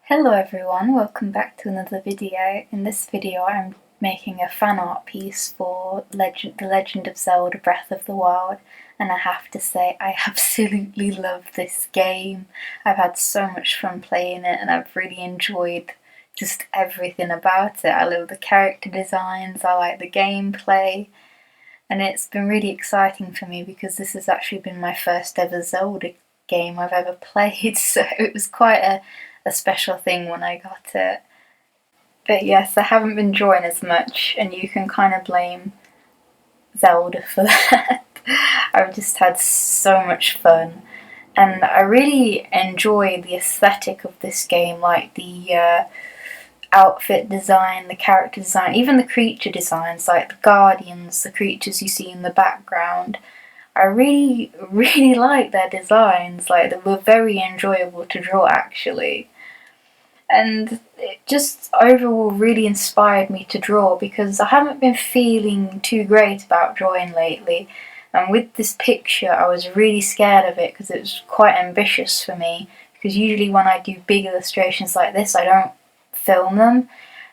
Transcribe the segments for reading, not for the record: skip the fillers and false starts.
Hello everyone, welcome back to another video. In this video I'm making a fan art piece for The Legend of Zelda Breath of the Wild, and I have to say I absolutely love this game. I've had so much fun playing it and I've really enjoyed just everything about it. I love the character designs, I like the gameplay, and it's been really exciting for me because this has actually been my first ever Zelda game I've ever played, so it was quite a special thing when I got it. But yes, I haven't been drawing as much, and you can kind of blame Zelda for that. I've just had so much fun, and I really enjoy the aesthetic of this game, like the outfit design, the character design, even the creature designs, like the guardians, the creatures you see in the background. I really like their designs, like they were very enjoyable to draw actually. And it just overall really inspired me to draw because I haven't been feeling too great about drawing lately, and with this picture I was really scared of it because it was quite ambitious for me, because usually when I do big illustrations like this I don't film them,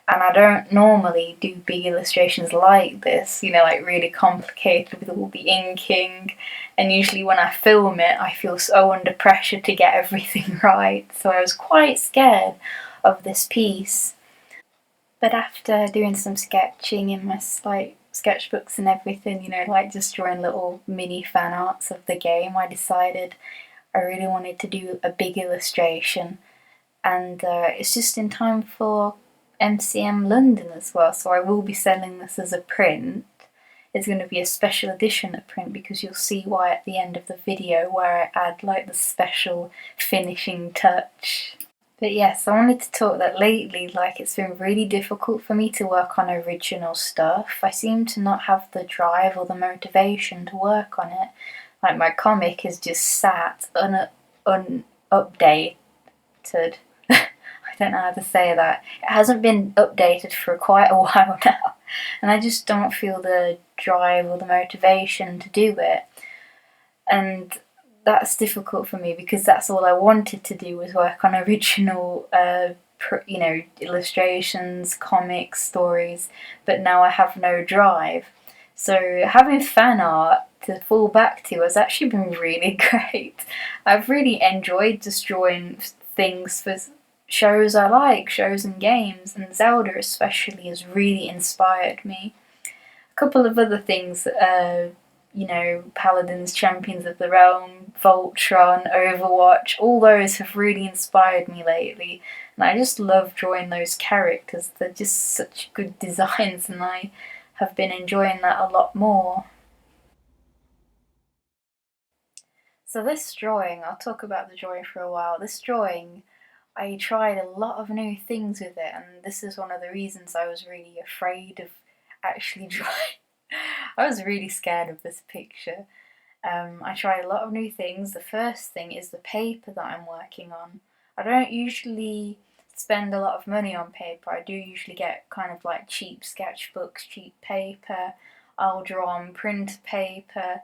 and I don't normally do big illustrations like this, you know, like really complicated with all the inking, and usually when I film it I feel so under pressure to get everything right, so I was quite scared of this piece. But after doing some sketching in my sketchbooks and everything, you know, like just drawing little mini fan arts of the game, I decided I really wanted to do a big illustration, and it's just in time for MCM London as well, so I will be selling this as a print. It's going to be a special edition of print because you'll see why at the end of the video, where I add like the special finishing touch. But yes, I wanted to talk that lately, like, it's been really difficult for me to work on original stuff. I seem to not have the drive or the motivation to work on it. Like, my comic is just sat unupdated. I don't know how to say that. It hasn't been updated for quite a while now, and I just don't feel the drive or the motivation to do it. And that's difficult for me because that's all I wanted to do, was work on original, you know, illustrations, comics, stories, but now I have no drive. So having fan art to fall back to has actually been really great. I've really enjoyed just drawing things for shows I like, shows and games, and Zelda especially has really inspired me. A couple of other things, you know, Paladins, Champions of the Realm, Voltron, Overwatch, all those have really inspired me lately, and I just love drawing those characters. They're just such good designs, and I have been enjoying that a lot more. So this drawing, I'll talk about the drawing for a while. This drawing, I tried a lot of new things with it, and this is one of the reasons I was really afraid of actually drawing. I was really scared of this picture. I tried a lot of new things. The first thing is the paper that I'm working on. I don't usually spend a lot of money on paper. I do usually get kind of like cheap sketchbooks, cheap paper. I'll draw on print paper.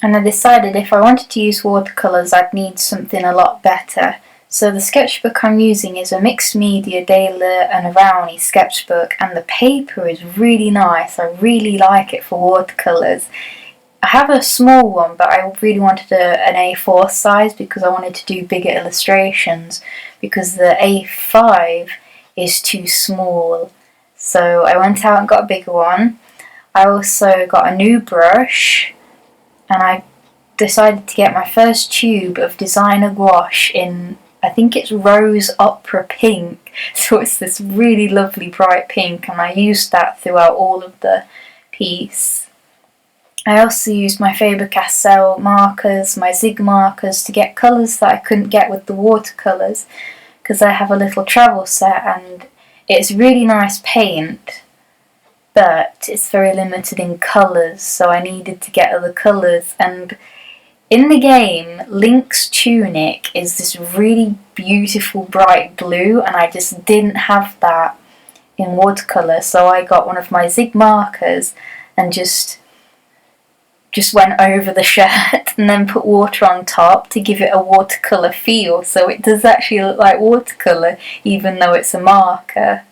And I decided if I wanted to use watercolours I'd need something a lot better. So the sketchbook I'm using is a mixed media Daler and Rowney sketchbook, and the paper is really nice. I really like it for watercolours. I have a small one, but I really wanted an A4 size because I wanted to do bigger illustrations, because the A5 is too small. So I went out and got a bigger one. I also got a new brush, and I decided to get my first tube of designer gouache in, I think it's Rose Opera Pink, so it's this really lovely bright pink, and I used that throughout all of the piece. I also used my Faber-Castell markers, my Zig markers, to get colours that I couldn't get with the watercolours, because I have a little travel set and it's really nice paint, but it's very limited in colours, so I needed to get other colours. And in the game, Link's tunic is this really beautiful bright blue, and I just didn't have that in watercolour, so I got one of my Zig markers and just just went over the shirt and then put water on top to give it a watercolour feel, so it does actually look like watercolour even though it's a marker.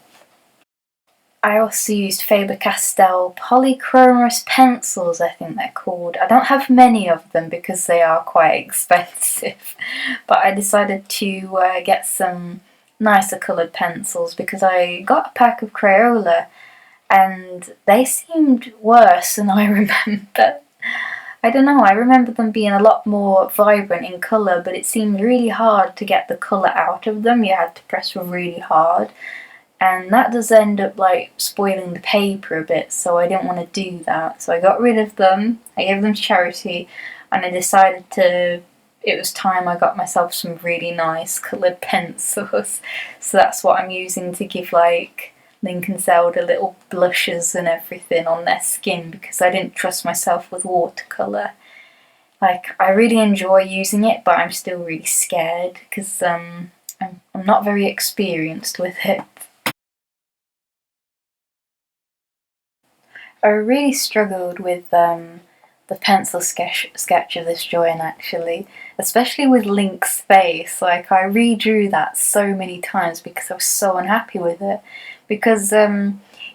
I also used Faber-Castell polychromos pencils, I think they're called. I don't have many of them because they are quite expensive, but I decided to get some nicer coloured pencils because I got a pack of Crayola and they seemed worse than I remember. I don't know, I remember them being a lot more vibrant in colour, but it seemed really hard to get the colour out of them. You had to press really hard, and that does end up like spoiling the paper a bit, so I didn't want to do that. So I got rid of them, I gave them to charity, and I decided it was time I got myself some really nice coloured pencils. So that's what I'm using to give like Link and Zelda little blushes and everything on their skin, because I didn't trust myself with watercolour. Like, I really enjoy using it, but I'm still really scared because I'm not very experienced with it. I really struggled with the pencil sketch of this drawing actually, especially with Link's face. Like, I redrew that so many times because I was so unhappy with it, because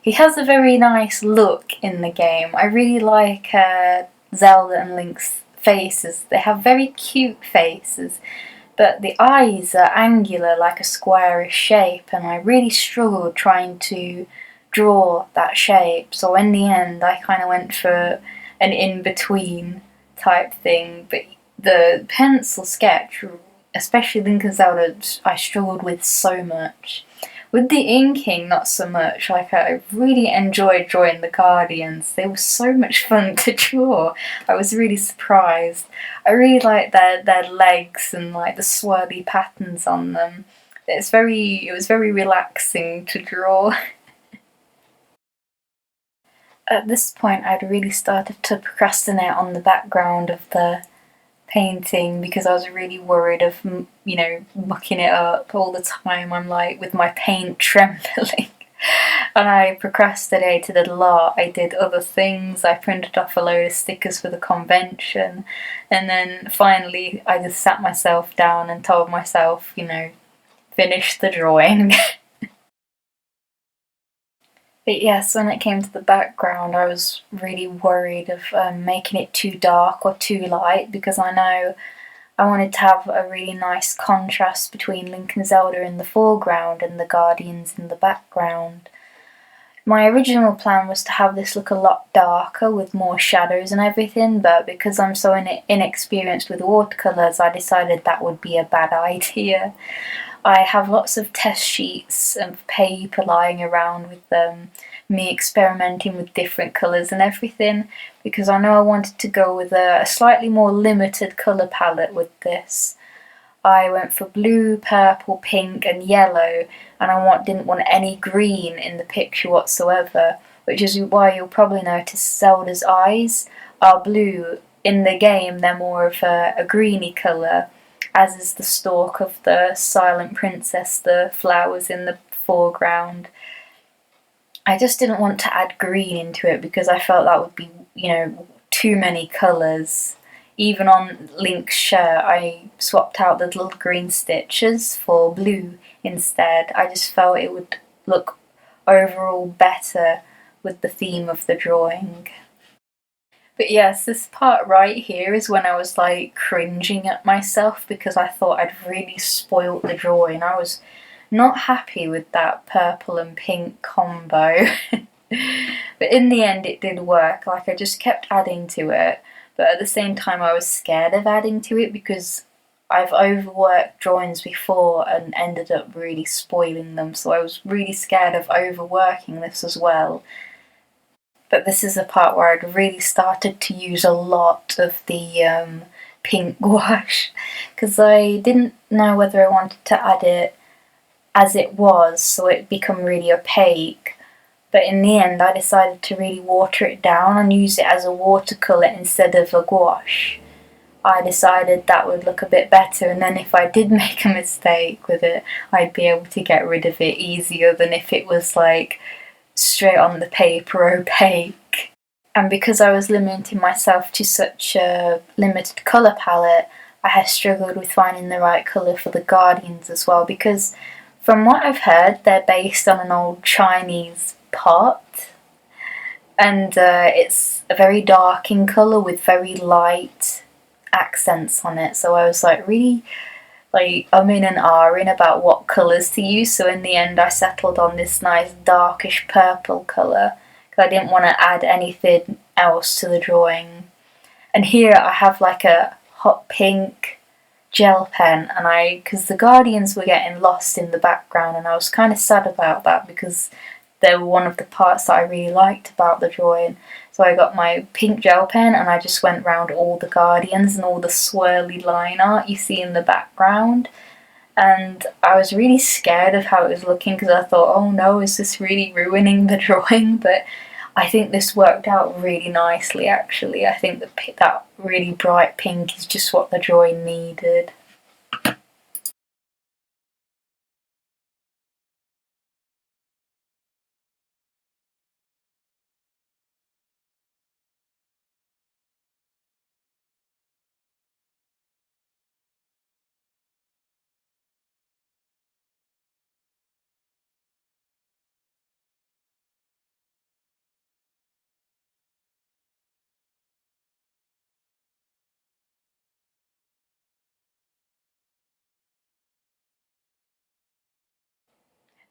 he has a very nice look in the game. I really like Zelda and Link's faces. They have very cute faces, but the eyes are angular, like a squarish shape, and I really struggled trying to draw that shape. So in the end I kind of went for an in-between type thing, but the pencil sketch, especially Link and Zelda, I struggled with so much. With the inking, not so much. Like, I really enjoyed drawing the Guardians. They were so much fun to draw. I was really surprised. I really liked their legs and like the swirly patterns on them. It was very relaxing to draw. At this point I'd really started to procrastinate on the background of the painting because I was really worried of, mucking it up all the time. I'm like with my paint trembling. And I procrastinated a lot. I did other things. I printed off a load of stickers for the convention, and then finally I just sat myself down and told myself, finish the drawing. But yes, when it came to the background, I was really worried of making it too dark or too light, because I know I wanted to have a really nice contrast between Link and Zelda in the foreground and the Guardians in the background. My original plan was to have this look a lot darker with more shadows and everything, but because I'm so inexperienced with watercolours, I decided that would be a bad idea. I have lots of test sheets of paper lying around with me experimenting with different colours and everything, because I know I wanted to go with a slightly more limited colour palette with this. I went for blue, purple, pink and yellow, and I didn't want any green in the picture whatsoever, which is why you'll probably notice Zelda's eyes are blue. In the game they're more of a greeny colour, as is the stalk of the Silent Princess, the flowers in the foreground. I just didn't want to add green into it because I felt that would be, too many colours. Even on Link's shirt, I swapped out the little green stitches for blue instead. I just felt it would look overall better with the theme of the drawing. But yes, this part right here is when I was like cringing at myself because I thought I'd really spoilt the drawing. I was not happy with that purple and pink combo. But in the end it did work. Like, I just kept adding to it, but at the same time I was scared of adding to it because I've overworked drawings before and ended up really spoiling them, so I was really scared of overworking this as well. But this is the part where I'd really started to use a lot of the pink gouache, because I didn't know whether I wanted to add it as it was so it'd become really opaque. But in the end I decided to really water it down and use it as a watercolour instead of a gouache. I decided that would look a bit better, and then if I did make a mistake with it, I'd be able to get rid of it easier than if it was like straight on the paper opaque. And because I was limiting myself to such a limited colour palette, I had struggled with finding the right colour for the Guardians as well, because from what I've heard, they're based on an old Chinese pot, and it's very dark in colour with very light accents on it. So I was like really in and ahhing about what colours to use. So in the end, I settled on this nice darkish purple colour because I didn't want to add anything else to the drawing. And here I have like a hot pink gel pen, and because the Guardians were getting lost in the background, and I was kind of sad about that because they were one of the parts that I really liked about the drawing. So I got my pink gel pen and I just went round all the Guardians and all the swirly line art you see in the background. And I was really scared of how it was looking because I thought, oh no, is this really ruining the drawing? But I think this worked out really nicely actually. I think that really bright pink is just what the drawing needed.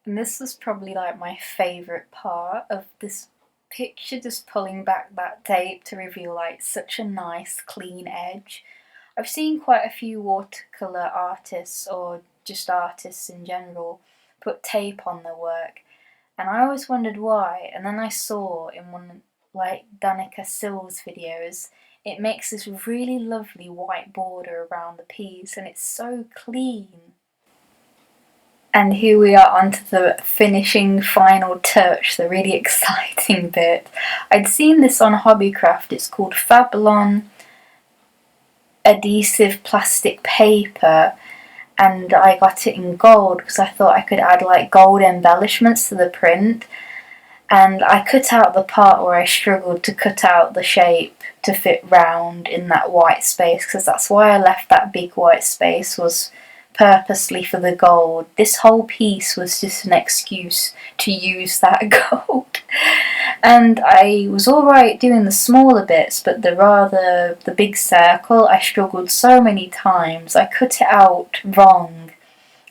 And this was probably like my favourite part of this picture, just pulling back that tape to reveal like such a nice clean edge. I've seen quite a few watercolour artists, or just artists in general, put tape on their work, and I always wondered why. And then I saw in one like Danica Sills videos, it makes this really lovely white border around the piece, and it's so clean. And here we are onto the finishing final touch, the really exciting bit. I'd seen this on Hobbycraft. It's called Fablon adhesive plastic paper, and I got it in gold because I thought I could add like gold embellishments to the print. And I cut out the part where I struggled to cut out the shape to fit round in that white space, because that's why I left that big white space, was purposely for the gold. This whole piece was just an excuse to use that gold. And I was alright doing the smaller bits, but the big circle, I struggled so many times. I cut it out wrong,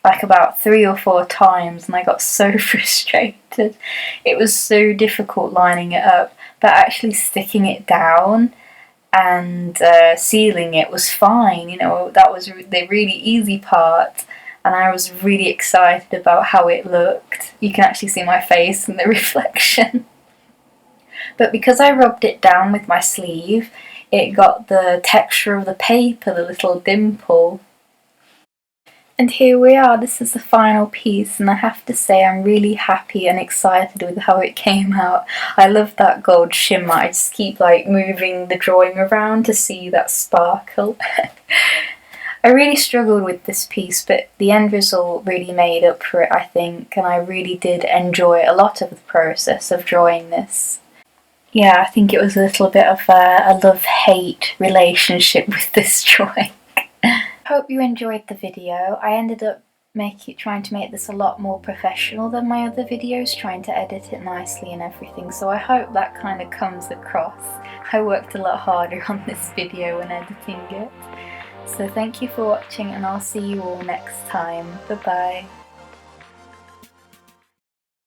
like about 3 or 4 times, and I got so frustrated. It was so difficult lining it up, but actually sticking it down and sealing it was fine. You know, that was the really easy part, and I was really excited about how it looked. You can actually see my face in the reflection. But because I rubbed it down with my sleeve, it got the texture of the paper, the little dimple. And here we are, this is the final piece, and I have to say I'm really happy and excited with how it came out. I love that gold shimmer. I just keep like moving the drawing around to see that sparkle. I really struggled with this piece, but the end result really made up for it, I think, and I really did enjoy a lot of the process of drawing this. Yeah, I think it was a little bit of a love-hate relationship with this drawing. Hope you enjoyed the video. I ended up trying to make this a lot more professional than my other videos, trying to edit it nicely and everything, so I hope that kind of comes across. I worked a lot harder on this video when editing it. So thank you for watching, and I'll see you all next time. Bye bye.